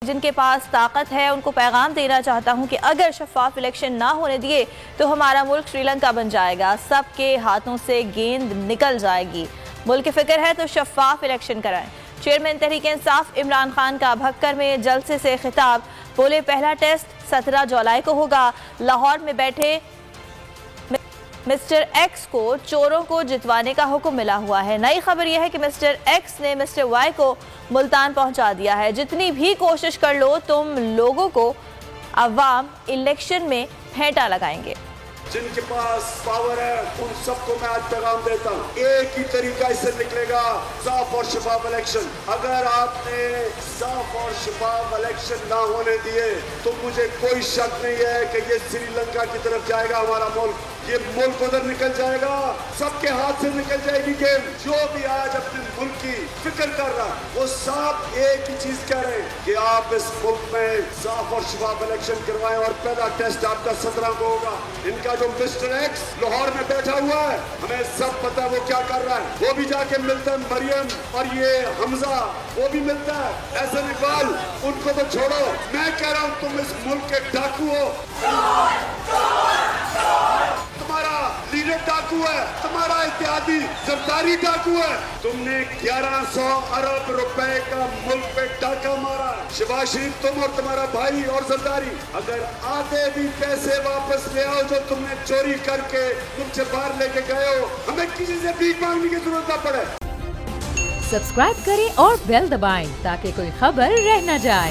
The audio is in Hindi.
जिनके पास ताकत है उनको पैगाम देना चाहता हूं कि अगर शफाफ इलेक्शन ना होने दिए तो हमारा मुल्क श्रीलंका बन जाएगा। सबके हाथों से गेंद निकल जाएगी। मुल्क की फिक्र है तो शफाफ इलेक्शन कराएं। चेयरमैन तहरीक इंसाफ इमरान खान का भक्कर में जलसे से खिताब। बोले पहला टेस्ट 17 जुलाई को होगा। लाहौर में बैठे मिस्टर एक्स को चोरों को जितवाने का हुक्म मिला हुआ है। नई खबर यह है कि मिस्टर एक्स ने मिस्टर वाई को मुल्तान पहुंचा दिया है। जितनी भी कोशिश कर लो तुम लोगों को अवाम इलेक्शन में फेंटा लगाएंगे। जिनके पास पावर है उन सबको मैं आज पैगाम देता हूँ, एक ही तरीका इससे निकलेगा, साफ और शफाफ इलेक्शन। अगर आपने साफ और शफाफ इलेक्शन ना होने दिए तो मुझे कोई शक नहीं है कि ये श्रीलंका की तरफ जाएगा। हमारा मुल्क, ये मुल्क उधर निकल जाएगा, सबके हाथ से निकल जाएगी गेम। जो भी आज अपने मुल्क की फिक्र कर रहा वो सब एक ही चीज कह रहे हैं कि आप इस मुल्क में साफ और शफाफ इलेक्शन करवाएं और पहला टेस्ट आपका 17 को होगा। इनका जो मिस्टर एक्स लाहौर में बैठा हुआ है, हमें सब पता है वो क्या कर रहा है। वो भी जाके मिलता है मरियम और ये हमजा, वो भी मिलता है। ऐसे इकबाल, उनको तो छोड़ो। मैं कह रहा हूँ तुम इस मुल्क के डाकू हो, तुम्हारा लीडर डाकू है, तुम्हारा इत्यादि जरदारी डाकू है। तुमने 1100 अरब रुपए का मुल्क पे डाका मारा। शहबाज शरीफ, तुम और तुम्हारा भाई और जरदारी, अगर आधे भी पैसे वापस ले आओ जो तुमने चोरी करके मुल्क से बाहर लेके गए हो, हमें किसी से भीख मांगने की जरूरत ना पड़े। सब्सक्राइब करें और बेल दबाएं ताकि कोई खबर रह न जाए।